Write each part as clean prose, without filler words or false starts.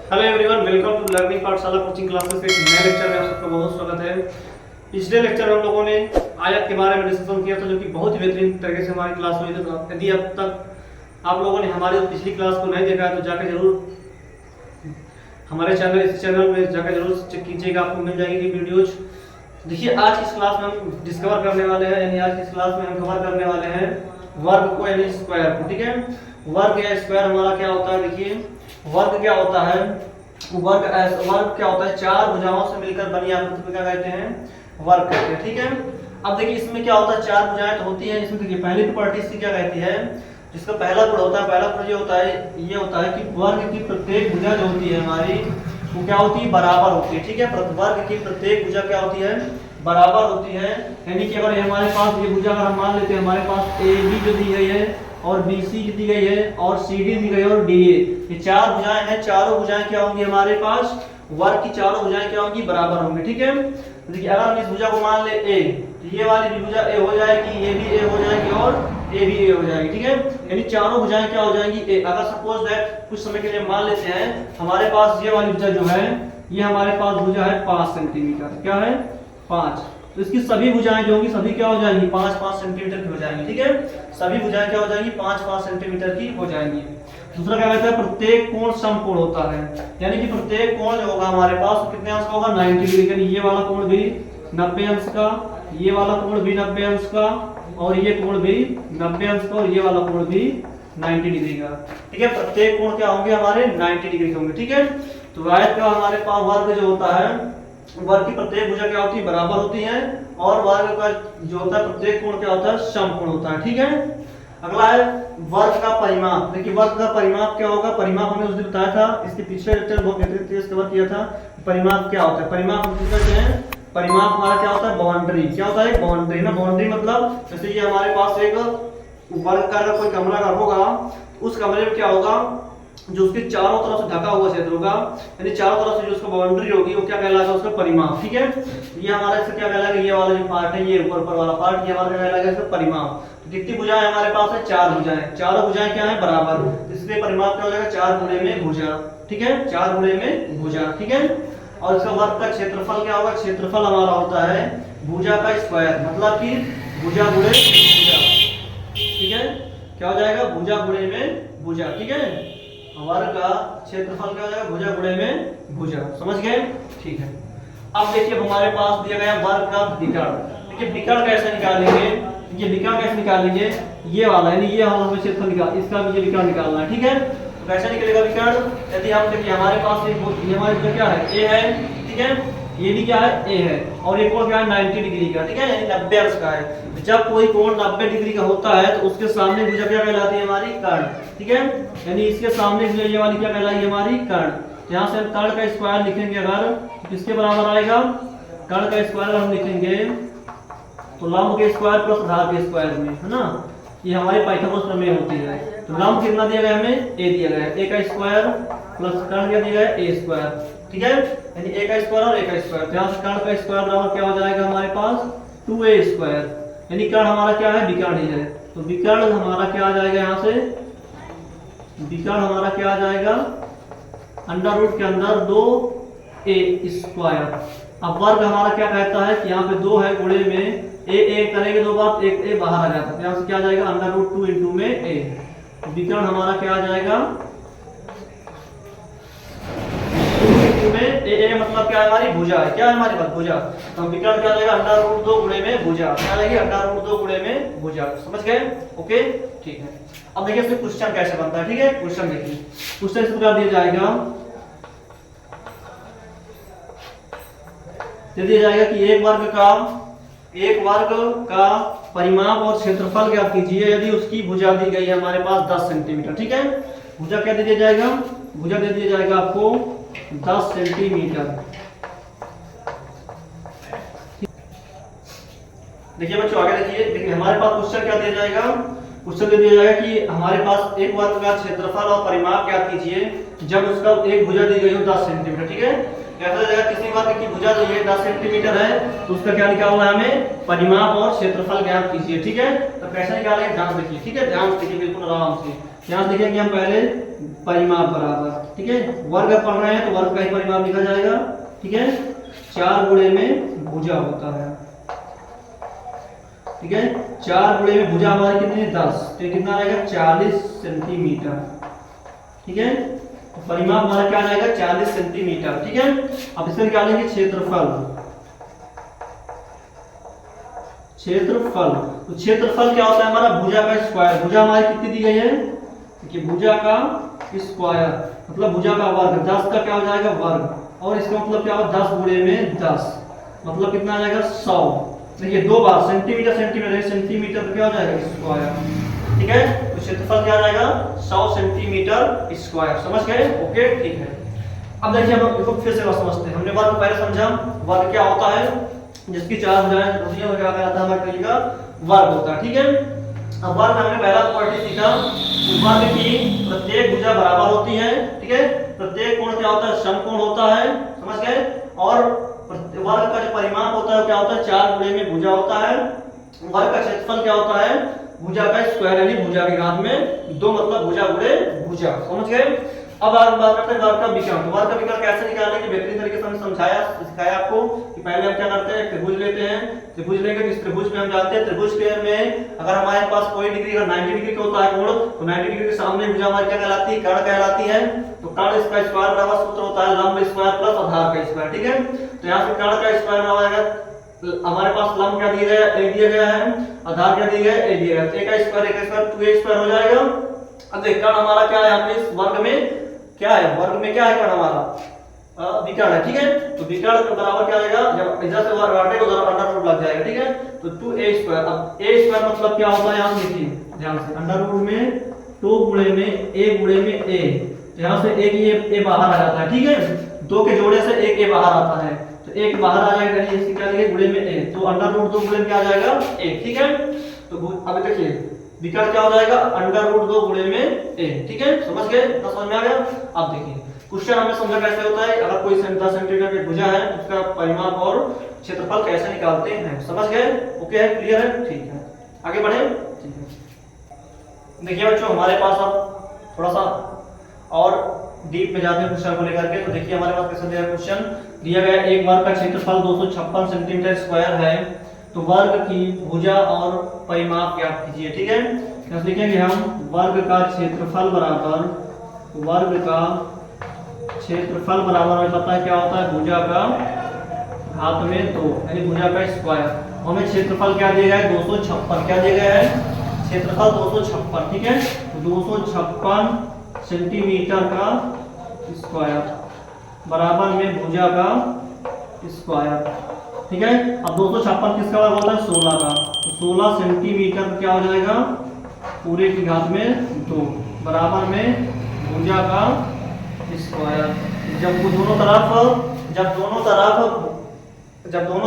Hello everyone, welcome to learning Pathshala coaching classes के नए lecture में आप सबका बहुत स्वागत है। पिछले लेक्चर में हम लोगों ने आयत के बारे में डिस्कशन किया था, जो कि बहुत ही बेहतरीन तरीके से हमारी क्लास हुई थी। तो यदि अब तक आप लोगों ने हमारी पिछली क्लास को नहीं देखा है तो जाकर जरूर हमारे इस चैनल में जाकर जरूर चेक कीजिएगा, आपको मिल जाएगी वीडियोज। देखिए, आज इस क्लास में हम डिस्कवर करने वाले हैं, यानी आज इस क्लास में हम कवर करने वाले हैं वर्ग को, यानी स्क्वायर को। ठीक है, वर्ग या स्क्वायर हमारा क्या होता है। देखिए, वर्ग क्या होता है, वर्ग क्या होता है, चार भुजाओं से मिलकर बनी आकृति को क्या कहते हैं, वर्ग कहते हैं। ठीक है, अब देखिए इसमें क्या होता है, चार भुजाएं तो होती हैं। इसमें देखिए पहली प्रॉपर्टी इसकी क्या कहती है, जिसका पहला गुण होता है, पहला गुण ये होता है कि वर्ग की प्रत्येक भुजा जो होती है हमारी, वो क्या होती है, बराबर होती है। ठीक है, वर्ग की प्रत्येक भुजा क्या होती है, बराबर होती है। यानी कि अगर हमारे पास ये भुजा अगर हम मान लेते हैं, हमारे पास ए बी जो दी गई है और BC जो दी गई है और CD दी गई है और DA, ये चार भुजाएं हैं। चारों भुजाएं क्या होंगी हमारे पास, वर्ग की चारों भुजाएं क्या होंगी, बराबर होंगी। ठीक है, देखिए अगर हम इस भुजा को मान ले A, तो ये वाली भी भुजा A हो जाएगी, ये भी A हो जाएगी और ये भी A हो जाएगी। ठीक है, यानी चारों भुजाएं क्या हो जाएंगी, A। अगर सपोज दैट कुछ समय के लिए मान लेते हैं, हमारे पास ये वाली भुजा जो है, ये हमारे पास भुजा है 5 सेंटीमीटर। क्या है, 5। तो इसकी सभी भुजाएं जो होंगी, सभी क्या हो जाएंगी, 5-5 सेंटीमीटर की हो जाएंगी। ठीक है, सभी भुजाएं क्या हो जाएंगी, 5-5 सेंटीमीटर की हो जाएंगी। दूसरा क्या कहता है, प्रत्येक कोण समकोण होता है। यानी कि प्रत्येक कोण जो होगा हमारे पास कितने अंश का होगा, 90 डिग्री। यानी ये वाला कोण भी 90 अंश का, ये वाला कोण भी 90 अंश का, और ये कोण भी 90 अंश का, और ये वाला कोण भी 90 डिग्री का। ठीक है, प्रत्येक कोण क्या होंगे हमारे, 90 डिग्री के होंगे। ठीक है, तो आयत का हमारे पास वर्ग जो होता है, वर्ग की प्रत्येक भुजा क्या होती है, बराबर होती है, और वर्ग का जो होता है प्रत्येक कोण क्या होता है, समकोण होता है। ठीक है, अगला है वर्ग का परिमाप। देखिए वर्ग का परिमाप क्या होगा, परिमाप हमने उस दिन बताया था, इसके पिछले लेक्चर बहुत बेहतरीन तरीके से कवर किया था। परिमाप क्या होता है, परिमाप हम कहते हैं, परिमाप हमारा क्या होता है, बाउंड्री। क्या होता है, बाउंड्री ना। बाउंड्री मतलब जैसे ये हमारे पास एक वर्ग का अगर कोई कमरा का होगा, उस कमरे में क्या होगा, जो उसके चारों तरफ से ढका हुआ क्षेत्र होगा, यानी चारों तरफ से जो उसका बाउंड्री होगी, वो क्या कहलाएगा, उसका परिमाप। ठीक है, ये हमारा इसका क्या कहलाएगा, ये वाला जो पार्ट है, ये ऊपर वाला पार्ट, ये हमारा क्या कहलाएगा, इसका परिमाप। तो कितनी भुजाएं हमारे पास है, चार भुजाएं। चारों भुजाएं क्या है, बराबर। इसलिए परिमाप क्या हो जाएगा, 4 गुणे में भुजा। ठीक है, 4 गुणे में भुजा। ठीक है, और इसका वर्ग का क्षेत्रफल क्या होगा, क्षेत्रफल हमारा होता है भुजा का स्क्वायर, मतलब कि भुजा गुणे भुजा। ठीक है, क्या हो जाएगा, भुजा गुणे में भुजा। ठीक है, वर्ग का क्षेत्रफल क्या हो जाएगा, भुजा गुणे में भुजा। समझ गए, ठीक है। अब देखिए हमारे पास दिया गया वर्ग का विकर्ण। देखिए विकर्ण कैसे निकालेंगे, ये विकर्ण कैसे निकालेंगे, ये वाला यानी ये हमें क्षेत्रफल निकाल, इसका भी ये विकर्ण निकालना है। ठीक है, तो कैसे निकलेगा विकर्ण, यदि हम देखिए हमारे पास ये हमारे क्या है, A है। ठीक है, ये भी क्या है, A है, और ये कोण क्या है, 90 डिग्री का। ठीक है, यानी 90 अंश का है। जब कोई कोण 90 डिग्री का होता है तो उसके सामने भुजा क्या कहलाती है, हमारी कर्ण। ठीक है, यानी इसके सामने भुजा ये वाली क्या कहलाएगी, हमारी कर्ण। यहाँ से हम कर्ण का स्क्वायर लिखेंगे, अगर किसके बराबर आएगा, कर्ण का स्क्वायर हम लिखेंगे तो लंब के स्क्वायर प्लस आधार के स्क्वायर में, है ना। ये हमारी पाइथागोरस प्रमेय होती है। तो लंब कितना दिया गया हमें, A दिया गया है, A का स्क्वायर प्लस कर्ण क्या दिया गया है, A स्क्वायर। ठीक है, यानी A का स्क्वायर और A का स्क्वायर। तो यहाँ से कर्ण का स्क्वायर बराबर क्या हो जाएगा हमारे पास, 2A स्क्वायर। यानी कर्ण हमारा क्या है, विकर्ण ही है। तो विकर्ण हमारा क्या आ जाएगा, यहाँ से विकर्ण हमारा क्या आ जाएगा, अंडर रूट के अंदर 2A स्क्वायर। अब वर्ग हमारा क्या कहता है कि यहाँ पे 2 है, गुणे में A करेंगे 2 बार, एक A बाहर आ जाता है। यहाँ से क्या आ जाएगा, अंडर रूट 2 इंटू में A। विकर्ण हमारा क्या आ जाएगा, 2 इंटू में A मतलब क्या है, हमारी भुजा है। क्या है हमारी बात, भुजा। तो विकर्ण क्या आ जाएगा, अंडर रूट 2 गुणे में भुजा। क्या आ जाएगी, अंडर रूट 2 गुणे में भुजा। समझ गए, ओके, ठीक है। अब देखिए इससे क्वेश्चन कैसे बनता है। ठीक है, क्वेश्चन देखिए, क्वेश्चन इस प्रकार दिया जाएगा, दिया जाएगा कि एक वर्ग का परिमाप और क्षेत्रफल ज्ञात कीजिए यदि उसकी भुजा दी गई है हमारे पास 10 सेंटीमीटर। ठीक है, भुजा क्या दे दिया जाएगा, भुजा दे दिया जाएगा आपको 10 सेंटीमीटर। देखिए बच्चों आगे देखिए हमारे पास क्वेश्चन क्या दिया जाएगा, क्वेश्चन दे दिया जाएगा कि हमारे पास एक वर्ग का क्षेत्रफल और परिमाप ज्ञात कीजिए जब उसका एक भुजा दी गई हो 10 सेंटीमीटर। ठीक है, कैसा जाएगा, किसी वर्ग की भुजा जो ये 10 सेंटीमीटर है तो उसका क्या निकालना है, हमें परिमाप और क्षेत्रफल ज्ञात कीजिए। ठीक है, तो कैसे निकालेंगे, ध्यान देखिए। ठीक है, ध्यान से देखिए, बिल्कुल आराम से। यहाँ लिखेंगे हम पहले परिमाप बराबर, ठीक है, वर्ग पढ़ रहे हैं तो वर्ग का ही परिमाप लिखा जाएगा, ठीक है। 4 गुणे में भुजा होता है, ठीक है, 4 गुणे में भुजा हमारी कितनी 10, तो ये कितना आएगा 40 सेंटीमीटर, ठीक है। तो परिमाप हमारा क्या आ जाएगा 40 सेंटीमीटर, ठीक है। अब इसमें क्या लेंगे क्षेत्रफल, क्षेत्रफल, तो क्षेत्रफल क्या होता है हमारा भुजा का स्क्वायर, भुजा हमारी कितनी दी गई है, देखिए भुजा का स्क्वायर मतलब भुजा का वर्ग, 10 का क्या हो जाएगा वर्ग, और इसका मतलब क्या होगा 10 गुणे में 10 मतलब कितना आ जाएगा 100। देखिए 2 बार सेंटीमीटर सेंटीमीटर सेंटीमीटर क्या हो जाएगा स्क्वायर, ठीक है। तो क्षेत्रफल क्या आ जाएगा 100 सेंटीमीटर स्क्वायर, समझ गए, ओके ठीक है। अब देखिए हम इसको फिर से समझते हैं, हमने वर्ग पहले समझा, वर्ग क्या होता है, जिसकी 4 भुजाएं होती हैं वो क्या कहलाता है हमारे का वर्ग होता है, ठीक है। अब वर्ग हमने पहला प्रॉपर्टी सीखा, वर्ग की प्रत्येक भुजा बराबर होती है, ठीक है, प्रत्येक कोण क्या होता है समकोण होता है, समझ गए, और वर्ग का जो परिमाप होता है क्या होता है 4 गुणे में भुजा होता है, वर्ग का क्षेत्रफल क्या होता है भुजा का स्क्वायर यानी भुजा के घात में 2 मतलब भुजा गुणे भुजा, समझ गए। अब आज बात करते हैं वर्ग का विकर्ण, तो वर्ग का विकर्ण कैसे निकालने की बेहतरीन तरीके से हमने समझाया सिखाया आपको कि पहले हम क्या करते हैं त्रिभुज लेते हैं, त्रिभुज लेंगे तो इस त्रिभुज में हम जानते हैं त्रिभुज के में अगर हमारे पास कोई डिग्री अगर 90 डिग्री का होता है कोण, तो 90 डिग्री के सामने भुजा हमारी क्या कहलाती है कर्ण कहलाती है, तो कर्ण इसका स्क्वायर बराबर सूत्र होता है लंब स्क्वायर प्लस आधार का स्क्वायर, ठीक है। तो यहां से कर्ण का स्क्वायर बराबर हमारे पास लंब क्या दिया गया a दिया गया है, आधार क्या दिया गया है a दिया गया है, a का स्क्वायर 2a स्क्वायर हो जाएगा। अब देख कर्ण हमारा क्या है यहाँ पे इस वर्ग में क्या है, वर्ग में क्या है कर्ण हमारा विकर्ण है, ठीक है। तो विकर्ण के बराबर क्या आएगा जब इधर से वर्ग काटे तो उधर अंडर रूट लग जाएगा, ठीक है। तो 2a स्क्वायर, अब a स्क्वायर मतलब क्या होता है यहाँ देखिए ध्यान से अंडर रूट में 2 गुणे में a गुणे में a, यहाँ से एक ये a बाहर आ जाता है, ठीक है, 2 के जोड़े से एक a बाहर आता है, तो एक बाहर आ जाएगा यानी इसकी क्या लेंगे गुणे में a, तो अंडर रूट 2 गुणे में क्या आ जाएगा a, ठीक है। तो अब देखिए विकर्ण क्या हो जाएगा अंडर रूट 2 गुणे में a, ठीक है, समझ गए, इतना समझ में आ गया। अब देखिए क्वेश्चन हमें समझा कैसे होता है, अगर कोई 10 सेंटीमीटर की भुजा है तो उसका परिमाप और क्षेत्रफल कैसे निकालते हैं, समझ गए, ओके है, क्लियर है, ठीक है, आगे बढ़े, ठीक है। देखिए बच्चों हमारे पास अब थोड़ा सा और डीप में जाते हैं क्वेश्चन को लेकर के, तो देखिए हमारे पास कैसे दिया क्वेश्चन दिया गया एक वर्ग का क्षेत्रफल 256 सेंटीमीटर स्क्वायर है, तो वर्ग की भुजा और परिमाप ज्ञात कीजिए, ठीक है। कैसे लिखेंगे हम वर्ग का क्षेत्रफल बराबर, वर्ग का क्षेत्रफल बराबर हमें पता है क्या होता है भुजा का घात में 2 यानी भुजा का स्क्वायर, हमें क्षेत्रफल क्या दिया गया है 256, क्या दिया गया है क्षेत्रफल 256, ठीक है, तो 256 सेंटीमीटर का स्क्वायर बराबर में भुजा का स्क्वायर, ठीक है। अब 256 किसका बराबर होता है 16 का, तो 16 सेंटीमीटर क्या हो जाएगा पूरे की घात में 2 बराबर में भुजा का स्क्वायर। जब दोनों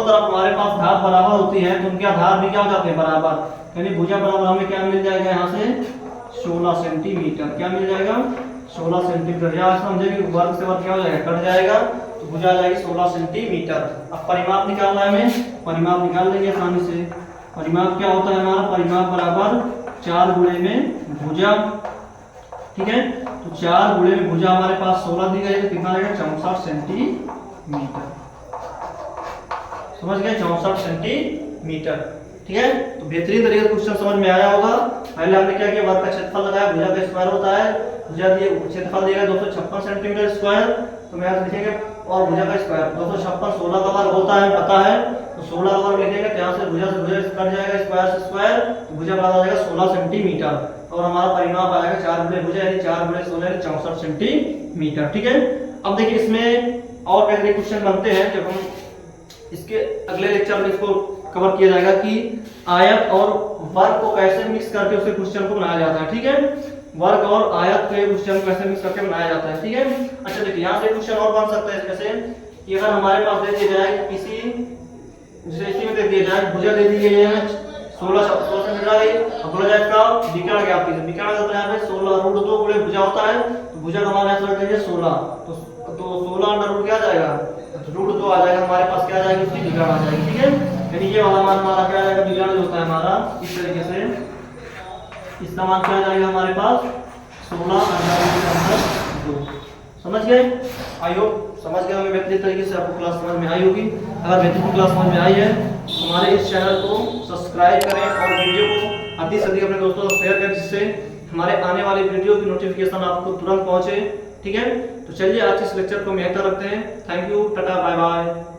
तरफ हमारे पास घात बराबर होती है तो उनके आधार भी क्या हो जाते हैं बराबर, यानी भुजा बराबर हमें क्या मिल जाएगा यहाँ से 16 सेंटीमीटर, क्या मिल जाएगा 16 सेंटीमीटर, या समझे कि वर्ग से वर्ग क्या हो जाएगा कट जाएगा, तो भुजा आ जाएगी 16 सेंटीमीटर। अब परिमाप निकालना है हमें, परिमाप निकाल लेंगे आसानी से, परिमाप क्या होता है हमारा परिमाप बराबर 4 गुणे में भुजा, ठीक है, तो 4 गुणे में भुजा हमारे पास 16 दी गई है तो कितना आएगा 64 सेंटीमीटर, समझ गए 64 सेंटीमीटर, ठीक है। तो बेहतरीन तरीके से क्वेश्चन समझ में आया होगा। पहले हमने क्या किया वर्ग का क्षेत्रफल लगाया, भुजा का स्क्वायर होता है, भुजा दिए क्षेत्रफल दिया 256 सेंटीमीटर स्क्वायर, तो मैं यहाँ लिखेंगे और भुजा का स्क्वायर 256 16 का वर्ग होता है पता है, तो 16 का वर्ग लिखेंगे तो यहाँ से भुजा कट जाएगा स्क्वायर से स्क्वायर, तो भुजा बराबर आ जाएगा 16 सेंटीमीटर और हमारा परिमाप आएगा 4 गुणे भुजा यानी 4 गुणे 16 यानी 64 सेंटीमीटर, ठीक है। अब देखिए इसमें और कैसे क्वेश्चन बनते हैं, जब हम इसके अगले लेक्चर में इसको कवर किया जाएगा कि आयत और वर्ग को कैसे मिक्स करके उसके क्वेश्चन को बनाया जाता है, ठीक है, वर्ग और आयत के क्वेश्चन को कैसे मिक्स करके बनाया जाता है, ठीक है। अच्छा देखिए यहाँ से क्वेश्चन और बन सकता है जैसे कि अगर हमारे पास दे दिया जाए किसी जैसे इसी में दे दिया जाए भुजा दे दी गई है 16 सेंटीमीटर आ गई, अब बोला जाए इसका विकर्ण ज्ञात कीजिए, विकर्ण का मतलब यहाँ पे 16 रूट 2 गुणे भुजा होता है, तो भुजा का मान ऐसा रख दीजिए 16, तो 16 अंडर रूट क्या आ जाएगा रूट 2 आ जाएगा, हमारे पास क्या आ जाएगी उसकी विकर्ण आ जाएगी, ठीक है, यानी ये वाला मान हमारा क्या आ जाएगा विकर्ण जो होता है हमारा इस तरीके से, इसका मान क्या आ जाएगा हमारे पास 16 अंठानवे के अंदर 2। समझ गए? आई होप समझ गए होंगे बेहतरीन तरीके से, आपको क्लास समझ में आई होगी। अगर बेहतरीन क्लास समझ में आई है तो हमारे इस चैनल को सब्सक्राइब करें और वीडियो को अधिक से अधिक अपने दोस्तों को शेयर करें, जिससे हमारे आने वाली वीडियो की नोटिफिकेशन आपको तुरंत पहुंचे। ठीक है, तो चलिए आज इस लेक्चर को हम यहीं तक रखते हैं। Thank you, tata, bye bye.